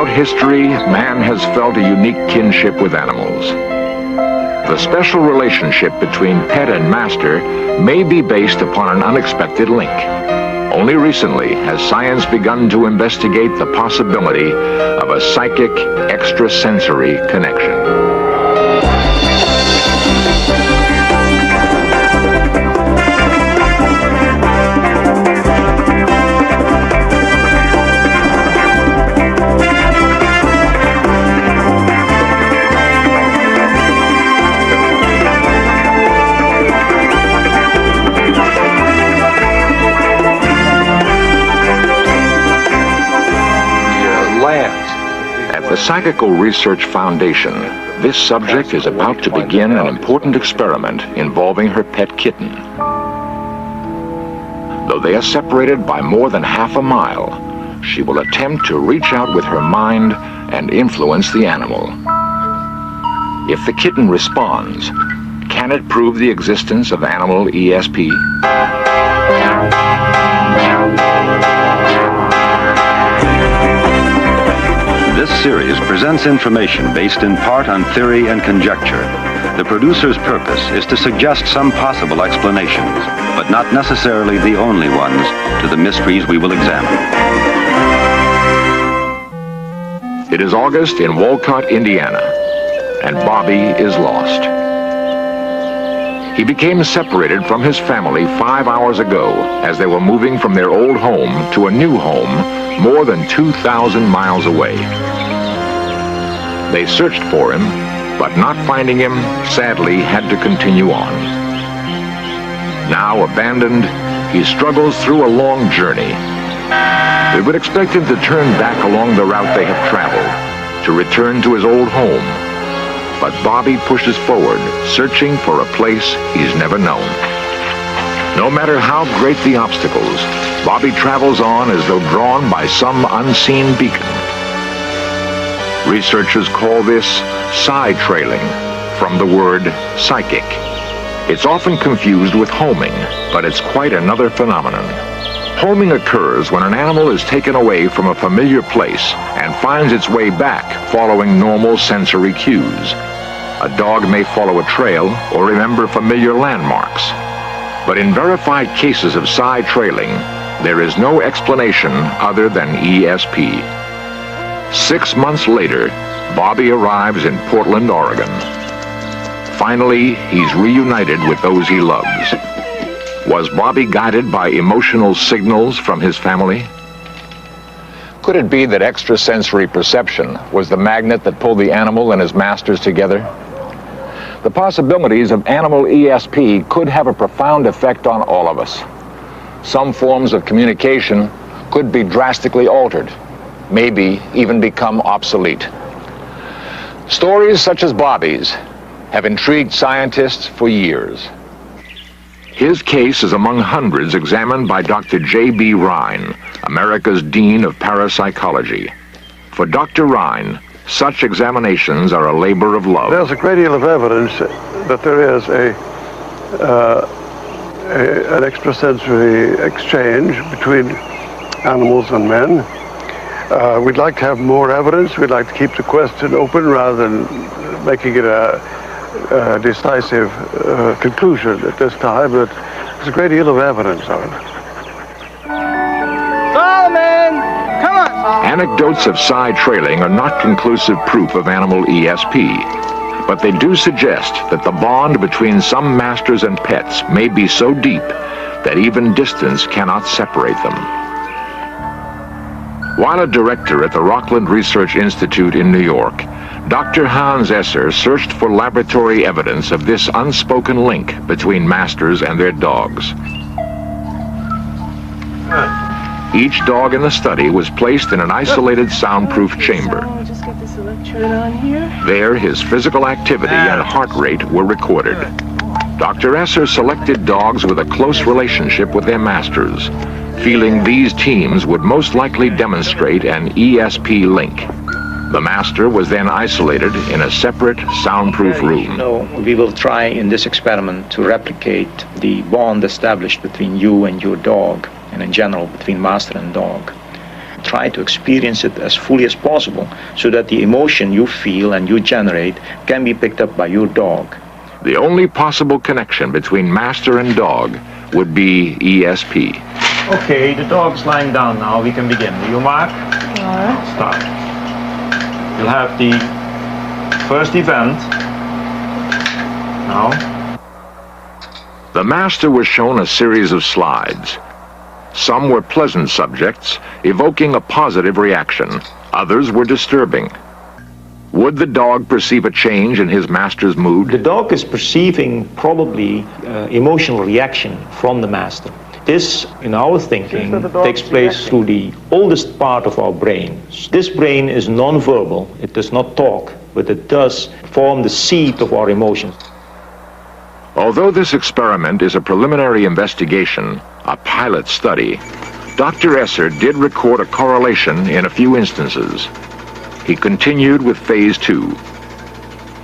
Throughout history, man has felt a unique kinship with animals. The special relationship between pet and master may be based upon an unexpected link. Only recently has science begun to investigate the possibility of a psychic extrasensory connection. At the Psychical Research Foundation, this subject is about to begin an important experiment involving her pet kitten. Though they are separated by more than half a mile, she will attempt to reach out with her mind and influence the animal. If the kitten responds, can it prove the existence of Animal ESP? This series presents information based in part on theory and conjecture. The producer's purpose is to suggest some possible explanations, but not necessarily the only ones, to the mysteries we will examine. It is August in Walcott, Indiana, and Bobby is lost. He became separated from his family 5 hours ago as they were moving from their old home to a new home more than 2,000 miles away. They searched for him, but not finding him, sadly had to continue on. Now abandoned, he struggles through a long journey. We would expect him to turn back along the route they have traveled, to return to his old home. But Bobby pushes forward, searching for a place he's never known. No matter how great the obstacles, Bobby travels on as though drawn by some unseen beacon. Researchers call this side trailing, from the word psychic. It's often confused with homing, but it's quite another phenomenon. Homing occurs when an animal is taken away from a familiar place and finds its way back following normal sensory cues. A dog may follow a trail or remember familiar landmarks. But in verified cases of side trailing, there is no explanation other than ESP. 6 months later, Bobby arrives in Portland, Oregon. Finally, he's reunited with those he loves. Was Bobby guided by emotional signals from his family? Could it be that extrasensory perception was the magnet that pulled the animal and his masters together? The possibilities of Animal ESP could have a profound effect on all of us. Some forms of communication could be drastically altered, maybe even become obsolete. Stories such as Bobby's have intrigued scientists for years. His case is among hundreds examined by Dr. J.B. Rhine, America's Dean of Parapsychology. For Dr. Rhine, such examinations are a labor of love. There's a great deal of evidence that there is an extrasensory exchange between animals and men. We'd like to have more evidence. We'd like to keep the question open rather than making it a decisive conclusion at this time, but there's a great deal of evidence on it. Solomon! Come on, Solomon! Anecdotes of side trailing are not conclusive proof of Animal ESP, but they do suggest that the bond between some masters and pets may be so deep that even distance cannot separate them. While a director at the Rockland Research Institute in New York, Dr. Hans Esser searched for laboratory evidence of this unspoken link between masters and their dogs. Each dog in the study was placed in an isolated soundproof chamber. Just get this electrode on here. There, his physical activity and heart rate were recorded. Dr. Esser selected dogs with a close relationship with their masters, feeling these teams would most likely demonstrate an ESP link. The master was then isolated in a separate soundproof room. We will try in this experiment to replicate the bond established between you and your dog, and in general between master and dog. try to experience it as fully as possible so that the emotion you feel and you generate can be picked up by your dog. The only possible connection between master and dog would be ESP. Okay, the dog's lying down now. We can begin. Do you mark? All right. Start. You'll have the first event. Now. The master was shown a series of slides. Some were pleasant subjects, evoking a positive reaction. Others were disturbing. Would the dog perceive a change in his master's mood? The dog is perceiving probably emotional reaction from the master. This, in our thinking, takes place through the oldest part of our brain. This brain is non-verbal. It does not talk, but it does form the seed of our emotions. Although this experiment is a preliminary investigation, a pilot study, Dr. Esser did record a correlation in a few instances. He continued with phase 2.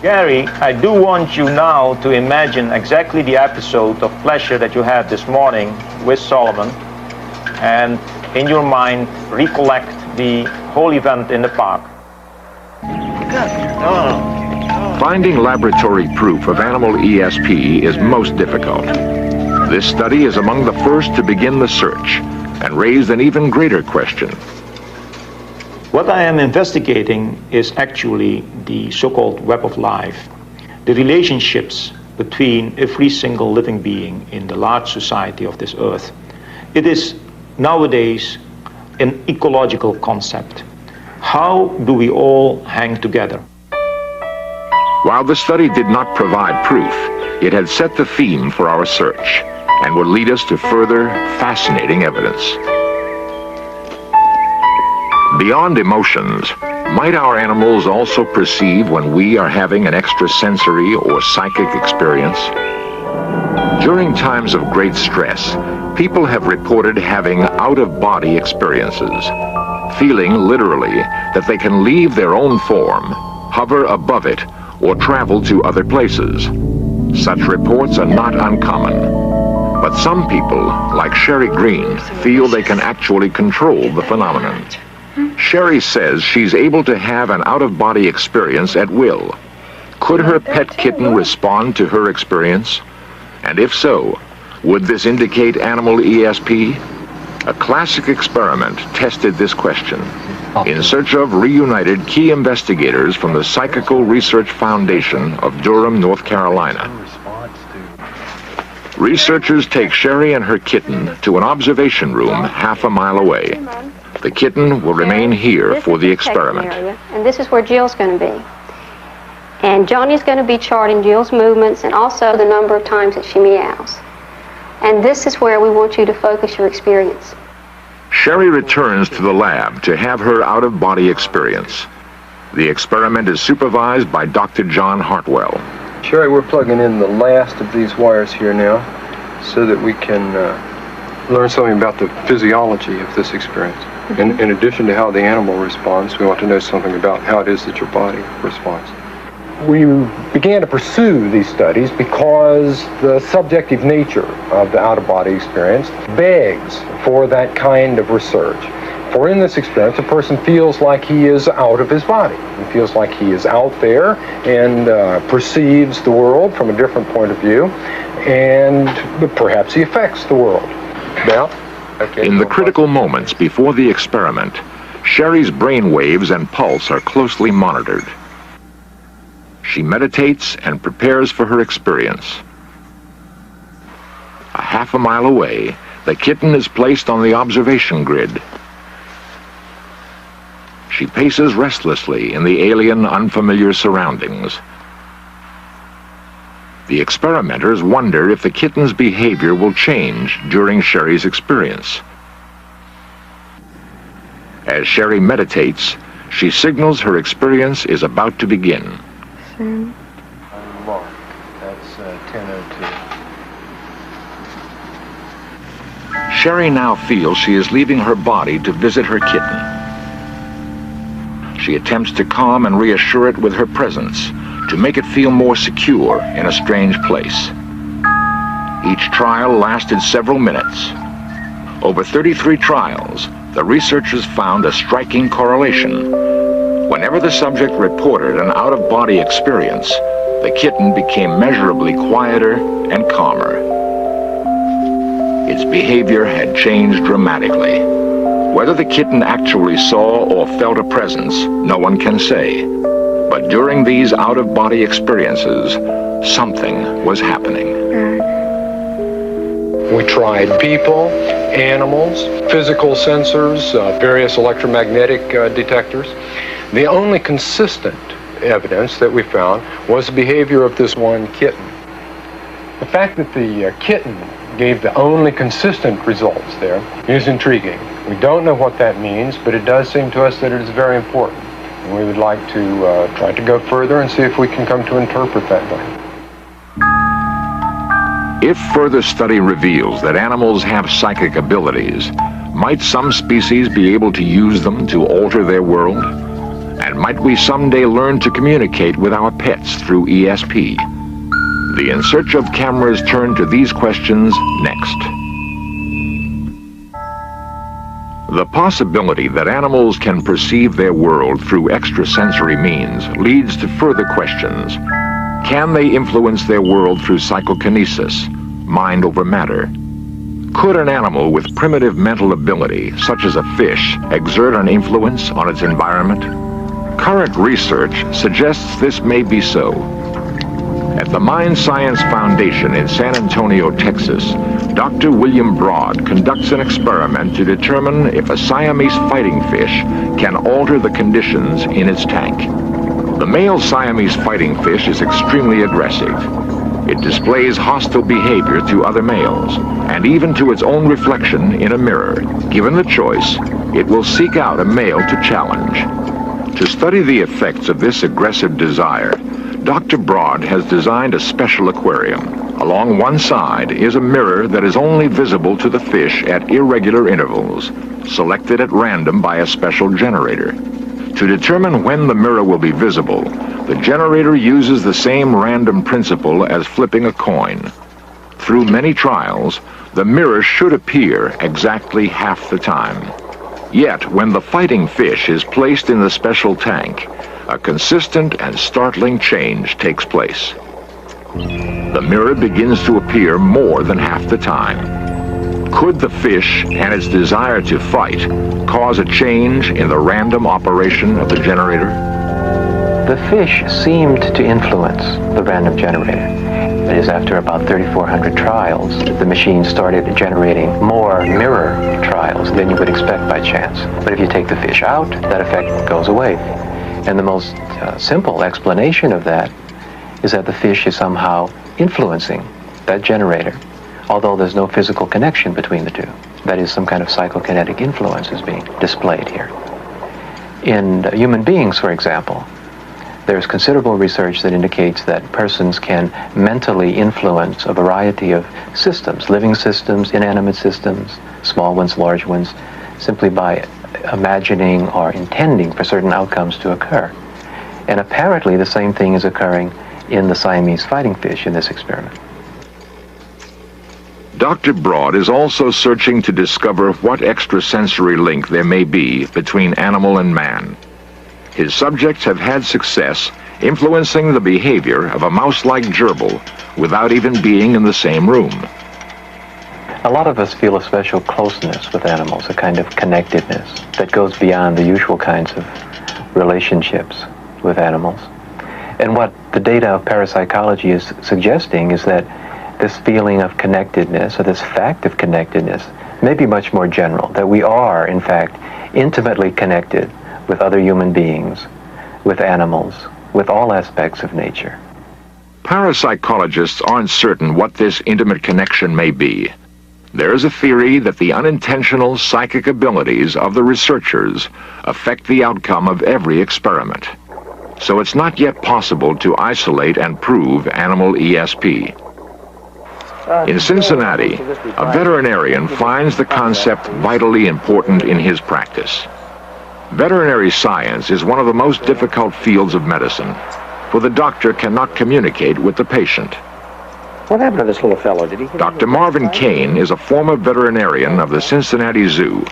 Gary, I do want you now to imagine exactly the episode of pleasure that you had this morning with Solomon, and in your mind recollect the whole event in the park. Finding laboratory proof of animal ESP is most difficult. This study is among the first to begin the search and raised an even greater question. What I am investigating is actually the so-called web of life, the relationships between every single living being in the large society of this earth. It is nowadays an ecological concept. How do we all hang together? While the study did not provide proof, it had set the theme for our search and would lead us to further fascinating evidence. Beyond emotions, might our animals also perceive when we are having an extrasensory or psychic experience? During times of great stress, people have reported having out-of-body experiences, feeling literally that they can leave their own form, hover above it, or travel to other places. Such reports are not uncommon. But some people, like Sherry Green, feel they can actually control the phenomenon. Sherry says she's able to have an out-of-body experience at will. Could her pet kitten respond to her experience? And if so, would this indicate animal ESP? A classic experiment tested this question. In Search Of reunited key investigators from the Psychical Research Foundation of Durham, North Carolina. Researchers take Sherry and her kitten to an observation room half a mile away. The kitten will remain here for the experiment. And this is where Jill's going to be. And Johnny's going to be charting Jill's movements and also the number of times that she meows. And this is where we want you to focus your experience. Sherry returns to the lab to have her out-of-body experience. The experiment is supervised by Dr. John Hartwell. Sherry, we're plugging in the last of these wires here now so that we can learn something about the physiology of this experience. In addition to how the animal responds, we want to know something about how it is that your body responds. We began to pursue these studies because the subjective nature of the out-of-body experience begs for that kind of research. For in this experience, a person feels like he is out of his body. He feels like he is out there and perceives the world from a different point of view, and perhaps he affects the world. Now, in the critical moments before the experiment, Sherry's brain waves and pulse are closely monitored. She meditates and prepares for her experience. A half a mile away, the kitten is placed on the observation grid. She paces restlessly in the alien, unfamiliar surroundings. The experimenters wonder if the kitten's behavior will change during Sherry's experience. As Sherry meditates, she signals her experience is about to begin. Mark, that's 10:02. Sherry now feels she is leaving her body to visit her kitten. She attempts to calm and reassure it with her presence, to make it feel more secure in a strange place. Each trial lasted several minutes. Over 33 trials, the researchers found a striking correlation. Whenever the subject reported an out-of-body experience, the kitten became measurably quieter and calmer. Its behavior had changed dramatically. Whether the kitten actually saw or felt a presence, no one can say. But during these out-of-body experiences, something was happening. We tried people, animals, physical sensors, various electromagnetic detectors. The only consistent evidence that we found was the behavior of this one kitten. The fact that the kitten gave the only consistent results there is intriguing. We don't know what that means, but it does seem to us that it is very important. And we would like to try to go further and see if we can come to interpret that better. If further study reveals that animals have psychic abilities, might some species be able to use them to alter their world? And might we someday learn to communicate with our pets through ESP? The In Search of cameras turn to these questions next. The possibility that animals can perceive their world through extrasensory means leads to further questions. Can they influence their world through psychokinesis, mind over matter? Could an animal with primitive mental ability, such as a fish, exert an influence on its environment? Current research suggests this may be so. At the Mind Science Foundation in San Antonio, Texas, Dr. William Broad conducts an experiment to determine if a Siamese fighting fish can alter the conditions in its tank. The male Siamese fighting fish is extremely aggressive. It displays hostile behavior to other males, and even to its own reflection in a mirror. Given the choice, it will seek out a male to challenge. To study the effects of this aggressive desire, Dr. Broad has designed a special aquarium. Along one side is a mirror that is only visible to the fish at irregular intervals, selected at random by a special generator. To determine when the mirror will be visible, the generator uses the same random principle as flipping a coin. Through many trials, the mirror should appear exactly half the time. Yet, when the fighting fish is placed in the special tank, a consistent and startling change takes place. The mirror begins to appear more than half the time. Could the fish and its desire to fight cause a change in the random operation of the generator? The fish seemed to influence the random generator. That is, after about 3,400 trials, the machine started generating more mirror trials than you would expect by chance. But if you take the fish out, that effect goes away. And the most simple explanation of that is that the fish is somehow influencing that generator, although there's no physical connection between the two. That is, some kind of psychokinetic influence is being displayed here. In human beings, for example, there's considerable research that indicates that persons can mentally influence a variety of systems, living systems, inanimate systems, small ones, large ones, simply by imagining or intending for certain outcomes to occur. And apparently the same thing is occurring in the Siamese fighting fish in this experiment. Dr. Broad is also searching to discover what extrasensory link there may be between animal and man. His subjects have had success influencing the behavior of a mouse-like gerbil without even being in the same room. A lot of us feel a special closeness with animals, a kind of connectedness that goes beyond the usual kinds of relationships with animals. And what the data of parapsychology is suggesting is that this feeling of connectedness, or this fact of connectedness, may be much more general, that we are, in fact, intimately connected with other human beings, with animals, with all aspects of nature. Parapsychologists aren't certain what this intimate connection may be. There is a theory that the unintentional psychic abilities of the researchers affect the outcome of every experiment. So it's not yet possible to isolate and prove animal ESP. In Cincinnati, a veterinarian finds the concept vitally important in his practice. Veterinary science is one of the most difficult fields of medicine, for the doctor cannot communicate with the patient. What happened to this little fellow? Did he? Dr. Marvin Kane is a former veterinarian of the Cincinnati Zoo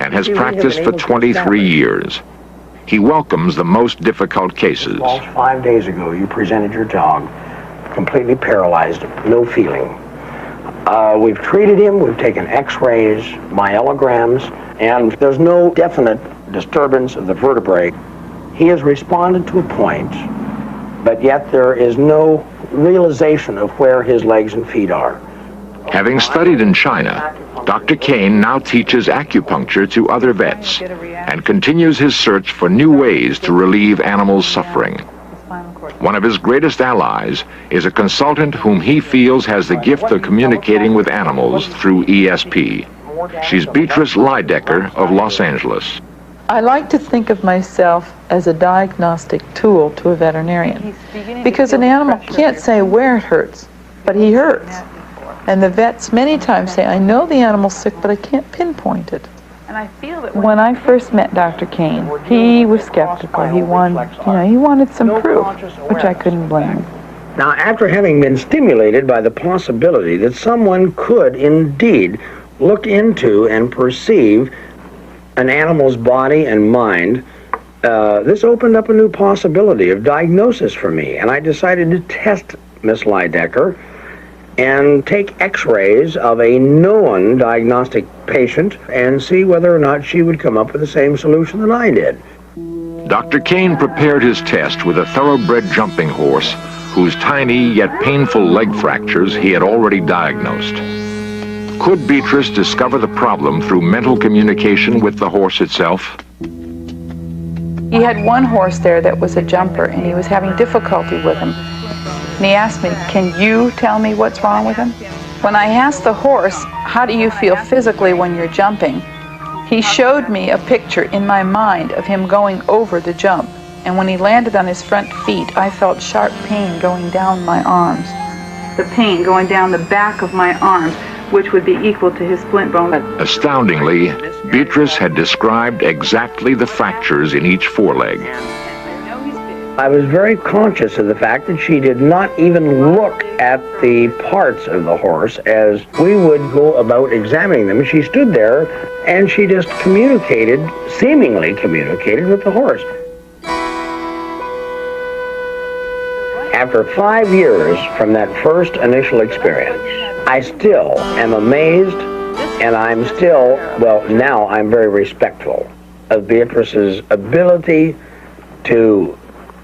and has practiced for 23 years. He welcomes the most difficult cases. 5 days ago, you presented your dog completely paralyzed, no feeling. We've treated him, we've taken x-rays, myelograms, and there's no definite disturbance of the vertebrae. He has responded to a point, but yet there is no realization of where his legs and feet are. Having studied in China, Dr. Kane now teaches acupuncture to other vets and continues his search for new ways to relieve animals' suffering. One of his greatest allies is a consultant whom he feels has the gift of communicating with animals through ESP. She's Beatrice Lydecker of Los Angeles. I like to think of myself as a diagnostic tool to a veterinarian, because an animal can't say where it hurts, but he hurts. And the vets many times say, I know the animal's sick, but I can't pinpoint it. When I first met Dr. Kane, he was skeptical. He wanted some proof, which I couldn't blame him. Now, after having been stimulated by the possibility that someone could indeed look into and perceive an animal's body and mind, this opened up a new possibility of diagnosis for me, and I decided to test Miss Lydecker and take x-rays of a known diagnostic patient and see whether or not she would come up with the same solution that I did. Dr. Kane prepared his test with a thoroughbred jumping horse whose tiny yet painful leg fractures he had already diagnosed. Could Beatrice discover the problem through mental communication with the horse itself? He had one horse there that was a jumper, and he was having difficulty with him. And he asked me, can you tell me what's wrong with him? When I asked the horse, how do you feel physically when you're jumping? He showed me a picture in my mind of him going over the jump. And when he landed on his front feet, I felt sharp pain going down my arms. The pain going down the back of my arms, which would be equal to his splint bone. Astoundingly, Beatrice had described exactly the fractures in each foreleg. I was very conscious of the fact that she did not even look at the parts of the horse as we would go about examining them. She stood there and she just seemingly communicated with the horse. After 5 years from that first initial experience, I still am amazed, and I'm still, well, now I'm very respectful of Beatrice's ability to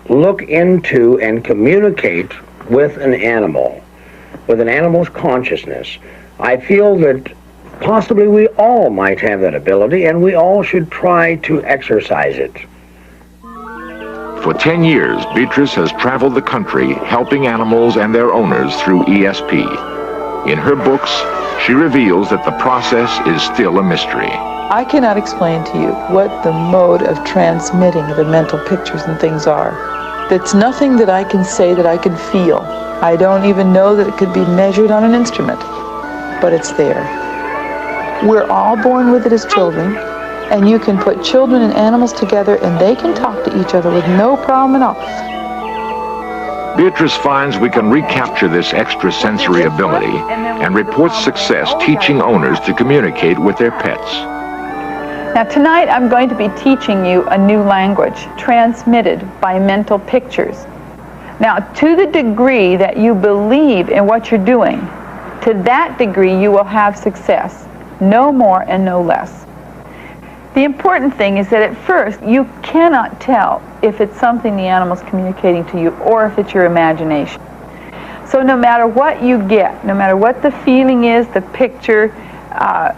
look into and communicate with an animal, with an animal's consciousness. I feel that possibly we all might have that ability, and we all should try to exercise it. For 10 years, Beatrice has traveled the country helping animals and their owners through ESP. In her books, she reveals that the process is still a mystery. I cannot explain to you what the mode of transmitting the mental pictures and things are. It's nothing that I can say that I can feel. I don't even know that it could be measured on an instrument, but it's there. We're all born with it as children, and you can put children and animals together and they can talk to each other with no problem at all. Beatrice finds we can recapture this extrasensory ability and reports success teaching owners to communicate with their pets. Now tonight I'm going to be teaching you a new language transmitted by mental pictures. Now to the degree that you believe in what you're doing, to that degree you will have success, no more and no less. The important thing is that at first you cannot tell if it's something the animal's communicating to you or if it's your imagination. So no matter what you get, no matter what the feeling is, the picture,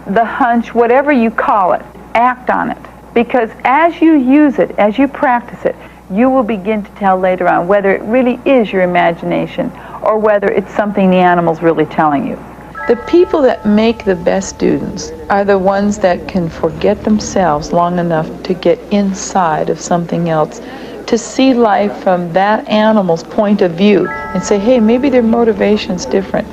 the hunch, whatever you call it, act on it. Because as you use it, as you practice it, you will begin to tell later on whether it really is your imagination or whether it's something the animal's really telling you. The people that make the best students are the ones that can forget themselves long enough to get inside of something else, to see life from that animal's point of view and say, hey, maybe their motivation's different.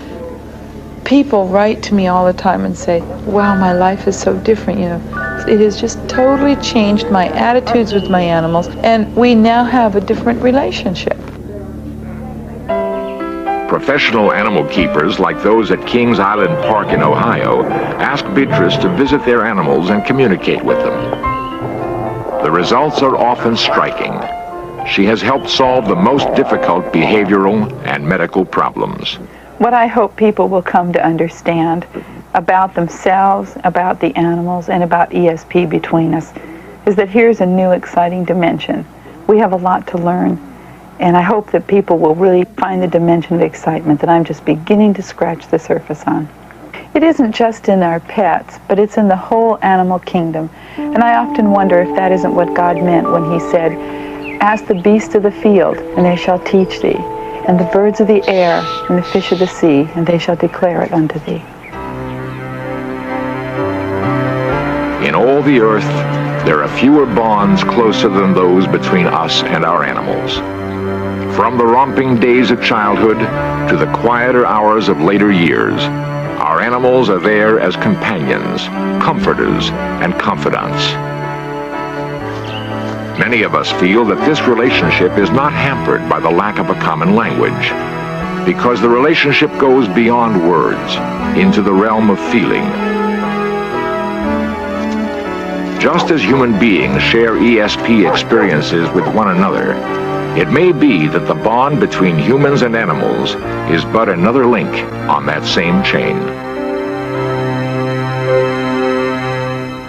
People write to me all the time and say, wow, my life is so different, you know. It has just totally changed my attitudes with my animals, and we now have a different relationship. Professional animal keepers, like those at Kings Island Park in Ohio, ask Beatrice to visit their animals and communicate with them. The results are often striking. She has helped solve the most difficult behavioral and medical problems. What I hope people will come to understand about themselves, about the animals, and about ESP between us is that here's a new exciting dimension. We have a lot to learn, and I hope that people will really find the dimension of excitement that I'm just beginning to scratch the surface on. It isn't just in our pets, but it's in the whole animal kingdom. And I often wonder if that isn't what God meant when he said, "Ask the beasts of the field, and they shall teach thee, and the birds of the air, and the fish of the sea, and they shall declare it unto thee." In all the earth, there are fewer bonds closer than those between us and our animals. From the romping days of childhood to the quieter hours of later years, our animals are there as companions, comforters, and confidants. Many of us feel that this relationship is not hampered by the lack of a common language, because the relationship goes beyond words into the realm of feeling. Just as human beings share ESP experiences with one another, it may be that the bond between humans and animals is but another link on that same chain.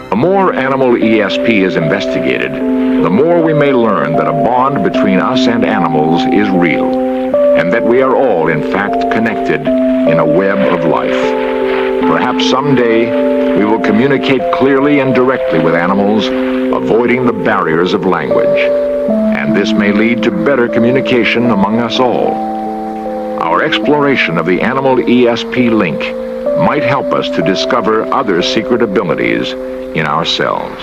The more animal ESP is investigated, the more we may learn that a bond between us and animals is real, and that we are all, in fact, connected in a web of life. Perhaps someday we will communicate clearly and directly with animals, avoiding the barriers of language. And this may lead to better communication among us all. Our exploration of the animal ESP link might help us to discover other secret abilities in ourselves.